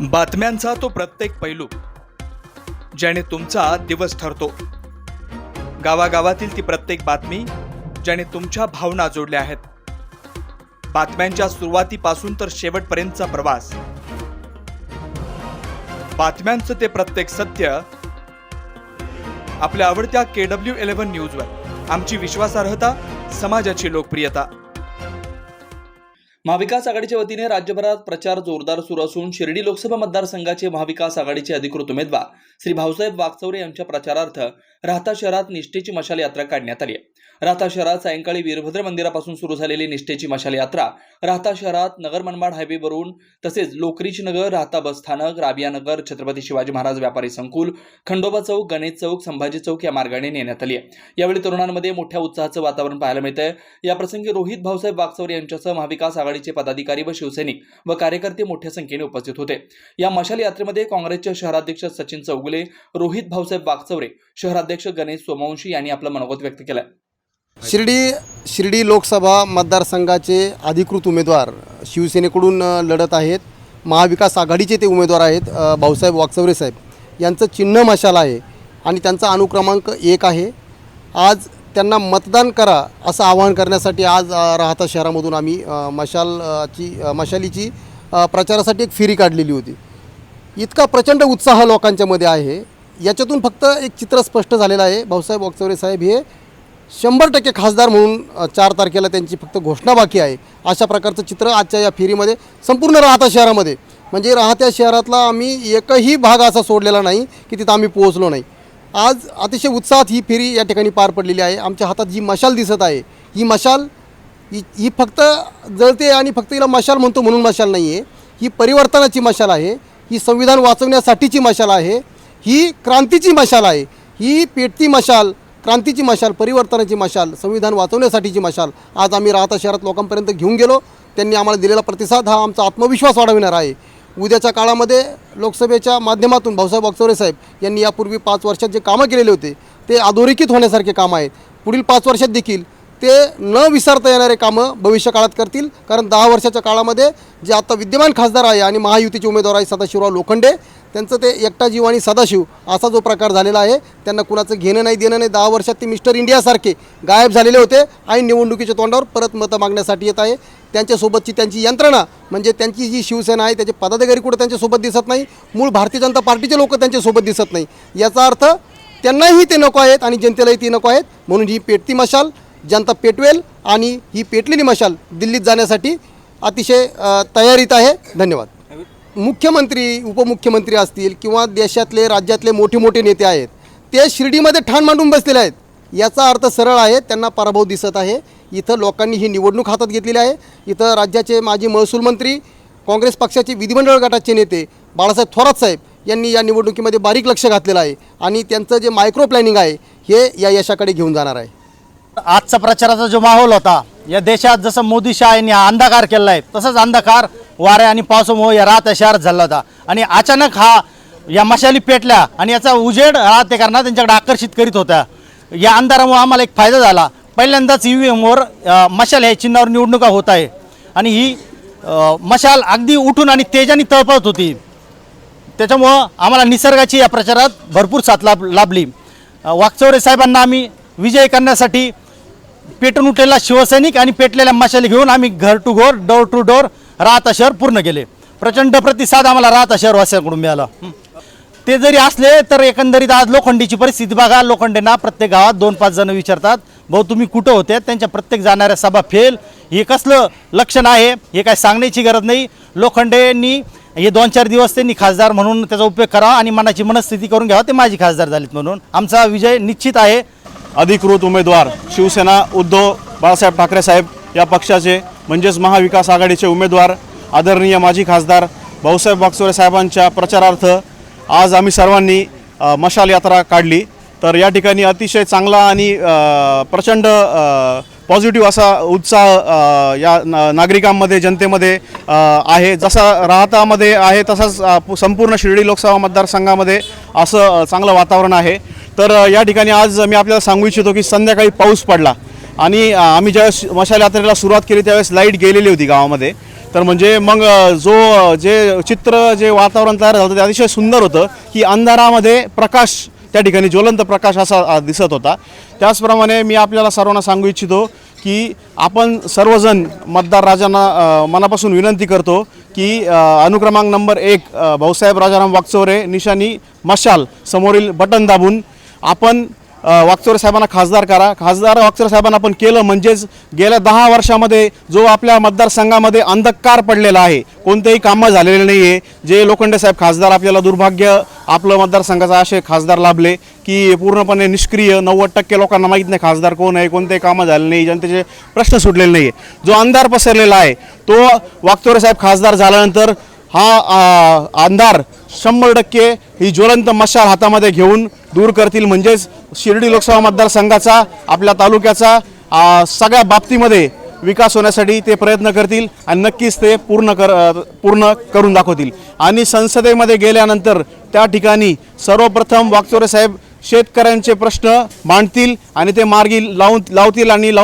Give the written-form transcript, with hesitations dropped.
बातम्यांचा तो प्रत्येक पैलू ज्याने तुमचा दिवस ठरतो। गावागावातील ती प्रत्येक बातमी ज्याने तुमच्या भावना जोडल्या आहेत। बातम्यांच्या सुरुवातीपासून तर शेवटपर्यंतचा प्रवास, बातम्यांचं ते प्रत्येक सत्य आपल्या आवडत्या KW11 न्यूजवर। आमची विश्वासार्हता, समाजाची लोकप्रियता। महाविकास आघाडीच्या वतीने राज्यभरात प्रचार जोरदार सुरू असून शिर्डी लोकसभा मतदारसंघाचे महाविकास आघाडीचे अधिकृत उमेदवार श्री भाऊसाहेब वागचौरे यांच्या प्रचारार्थ राहता शहरात निष्ठेची मशाल यात्रा काढण्यात आली आहे। राहता शहरात सायंकाळी वीरभद्र मंदिरापासून सुरू झालेली निष्ठेची मशाल यात्रा राहता शहरात नगर मनमाड हायवेवरून तसेच लोकरीच नगर, राहता बस स्थानक, राबिया नगर, छत्रपती शिवाजी महाराज व्यापारी संकुल, खंडोबा चौक, गणेश चौक, संभाजी चौक या मार्गाने नेण्यात आली आहे। यावेळी तरुणांमध्ये मोठ्या उत्साहाचं वातावरण पाहायला मिळतंय। या प्रसंगी रोहित भाऊसाहेब वागचौरे यांच्यासह महाविकास आघाडीचे पदाधिकारी व शिवसैनिक व कार्यकर्ते मोठ्या संख्येने उपस्थित होते। या मशाल यात्रेमध्ये काँग्रेसचे शहराध्यक्ष सचिन चौगुले, रोहित भाऊसाहेब वागचौरे, शहराध्यक्ष गणेश सोमवंशी यांनी आपलं मनोगत व्यक्त केलं। शिर्डी लोकसभा मतदारसंघाचे अधिकृत उमेदवार शिवसेनेकडून लढत आहेत। महाविकास आघाडीचे ते उमेदवार आहेत भाऊसाहेब वागचौरे साहेब। यांचं चिन्ह मशाल आहे आणि त्यांचा अनुक्रमांक 1 आहे। आज त्यांना मतदान करा असं आवाहन करण्यासाठी आज राहता शहरामधून आम्ही मशालीची प्रचारासाठी एक फेरी काढलेली होती। इतका प्रचंड उत्साह लोकांच्यामध्ये आहे, याच्यातून फक्त एक चित्र स्पष्ट झालेलं आहे। भाऊसाहेब वागचौरे साहेब हे 100% खासदार म्हणून 4 तारखेला त्यांची फक्त घोषणा बाकी आहे। अशा प्रकारचं चित्र आजच्या या फेरीमध्ये संपूर्ण राहता शहरामध्ये, म्हणजे राहत्या शहरातला आम्ही एकही भाग असा सोडलेला नाही की तिथं आम्ही पोहोचलो नाही। आज अतिशय उत्साहात ही फेरी या ठिकाणी पार पडलेली आहे। आमच्या हातात जी मशाल दिसत आहे, ही मशाल ही फक्त जळते आणि फक्त हिला मशाल म्हणतो म्हणून मशाल नाही आहे। ही परिवर्तनाची मशाल आहे, ही संविधान वाचवण्यासाठीची मशाल आहे, ही क्रांतीची मशाल आहे। ही पेटती मशाल, क्रांतीची मशाल, परिवर्तनाची मशाल, संविधान वाचवण्यासाठीची मशाल आज आम्ही राहता शहरात लोकांपर्यंत घेऊन गेलो। त्यांनी आम्हाला दिलेला प्रतिसाद हा आमचा आत्मविश्वास वाढविणारा आहे। उद्याच्या काळामध्ये लोकसभेच्या माध्यमातून भाऊसाहेब वागचौरे साहेब यांनी यापूर्वी 5 वर्षात जे कामं केलेले होते ते अधोरेखित होण्यासारखे कामं आहेत। पुढील 5 वर्षात देखील ते न विसरता येणारे कामं भविष्यकाळात करतील, कारण 10 वर्षाच्या काळामध्ये जे आता विद्यमान खासदार आहे आणि महायुतीचे उमेदवार आहे सदाशिवराव लोखंडे, त्यांचं ते एकटा जीव आणि सदाशिव असा जो प्रकार झालेला आहे, त्यांना कुणाचं घेणं नाही देणं नाही। 10 वर्षात ते मिस्टर इंडियासारखे गायब झालेले होते आणि निवडणुकीच्या तोंडावर परत मतं मागण्यासाठी येत आहे। त्यांच्यासोबतची त्यांची यंत्रणा म्हणजे त्यांची जी शिवसेना आहे त्याचे पदाधिकारी कुठं त्यांच्यासोबत दिसत नाही, मूळ भारतीय जनता पार्टीचे लोक त्यांच्यासोबत दिसत नाही। याचा अर्थ त्यांनाही ते नको आहेत आणि जनतेलाही ती नको आहेत। म्हणून ही पेटती मशाल जनता पेटवेल आणि ही पेटलेली मशाल दिल्लीत जाण्यासाठी अतिशय तयारीत आहे। धन्यवाद। मुख्यमंत्री, उपमुख्यमंत्री असतील किंवा देशातले राज्यातले मोठे मोठे नेते आहेत, ते शिर्डीमध्ये ठाण मांडून बसलेले आहेत। याचा अर्थ सरळ आहे, त्यांना पराभव दिसत आहे। इथं लोकांनी ही निवडणूक हातात घेतलेली आहे। इथं राज्याचे माजी महसूल मंत्री, काँग्रेस पक्षाचे विधिमंडळ गटाचे नेते बाळासाहेब थोरात साहेब यांनी या निवडणुकीमध्ये बारीक लक्ष घातलेलं आहे आणि त्यांचं जे मायक्रो प्लॅनिंग आहे हे या यशाकडे घेऊन जाणार आहे। आजचा प्रचाराचा जो माहोल होता, या देशात जसं मोदी शहांनी अंधकार केला आहे तसंच अंधकार वाऱ्या आणि पावसामुळे या राहत्या शहरात झाला होता आणि अचानक या मशाली पेटल्या आणि याचा उजेड राहतेकरांना त्यांच्याकडे आकर्षित करीत होत्या। या अंधारामुळे आम्हाला एक फायदा झाला। पहिल्यांदाच EVMवर मशाल या चिन्हावर निवडणुका होत आहे आणि ही मशाल अगदी उठून आणि तेजाने तळपत होती। त्याच्यामुळं आम्हाला निसर्गाची या प्रचारात भरपूर साथ लाभली। वागचौरे साहेबांना आम्ही विजय करण्यासाठी पेटून उठलेला शिवसैनिक आणि पेटलेल्या मशाली घेऊन आम्ही घर टू घर, डोर टू डोर राहता शहर पूर्ण केले। प्रचंड प्रतिसाद आम्हाला राहता शहरवासियांकडून मिळाला। ते जरी असले तर एकंदरीत आज लोखंडीची परिस्थिती बघा। लोखंडेंना प्रत्येक गावात 2-5 जण विचारतात, भाऊ तुम्ही कुठं होते? त्यांच्या प्रत्येक जाणाऱ्या सभा फेल। हे कसलं लक्षण आहे हे काय सांगण्याची गरज नाही। लोखंडेंनी हे 2-4 दिवस त्यांनी खासदार म्हणून त्याचा उपयोग करावा आणि मनाची मनस्थिती करून घ्यावा, ते माझी खासदार झालीत म्हणून। आमचा विजय निश्चित आहे। अधिकृत उमेदवार शिवसेना उद्धव बाळासाहेब ठाकरे साहेब या पक्षाचे म्हणजेच महाविकास आघाडीचे उमेदवार आदरणीय माजी खासदार भाऊसाहेब वागचौरे साहेबांच्या प्रचारार्थ आज आम्ही सर्वांनी मशाल यात्रा काढली। तर या ठिकाणी अतिशय चांगला आणि प्रचंड पॉझिटिव्ह असा उत्साह या नागरिकांमध्ये, जनतेमध्ये आहे। जसा राहतामध्ये आहे तसाच संपूर्ण शिर्डी लोकसभा मतदारसंघामध्ये असं चांगलं वातावरण आहे। तर या ठिकाणी आज मी आपल्याला सांगू इच्छितो की संध्याकाळी पाऊस पडला आणि आम्ही ज्यावेळेस मशाल यात्रेला सुरुवात केली त्यावेळेस लाईट गेलेली होती गावामध्ये। तर म्हणजे मग जे चित्र जे वातावरण तयार झालं होतं ते अतिशय सुंदर होतं की अंधारामध्ये प्रकाश त्या ठिकाणी ज्वलंत प्रकाश असा दिसत होता. त्याचप्रमाणे मी आपल्याला सर्वांना सांगू इच्छितो की आपण सर्वजण मतदार राजांना मनापासून विनंती करतो की अनुक्रमांक नंबर 1 भाऊसाहेब राजाराम वाकचौरे निशाणी मशाल समोरील बटन दाबून आपण वाकचौरे साहेबांना खासदार करा. खासदार वाकचौरे साहेबांना आपण केलं म्हणजेच गेल्या 10 वर्षामध्ये जो आपल्या मतदारसंघामध्ये अंधकार पडलेला आहे, कोणतेही कामं झालेले नाही आहे. जे लोखंडे साहेब खासदार आपल्याला दुर्भाग्य आपलं मतदारसंघाचा असे खासदार लाभले की पूर्णपणे निष्क्रिय 90% लोकांना माहीत नाही खासदार कोण आहे, कोणतेही कामं झाले नाही, जनतेचे प्रश्न सुटलेले नाही आहे. जो अंधार पसरलेला आहे तो वाकचौरे साहेब खासदार झाल्यानंतर हा अंधार 100% ही ज्वलंत मशाल हातामध्ये घेऊन दूर करतील. म्हणजेच शिर्डी लोकसभा मतदारसंघाचा आपल्या तालुक्याचा सगळ्या बाबतीमध्ये विकास होण्यासाठी ते प्रयत्न करतील आणि नक्कीच ते पूर्ण करून दाखवतील. आणि संसदेमध्ये गेल्यानंतर त्या ठिकाणी सर्वप्रथम वाकचौरे साहेब शेतकऱ्यांचे प्रश्न मांडतील आणि ते मार्गी लावतील आणि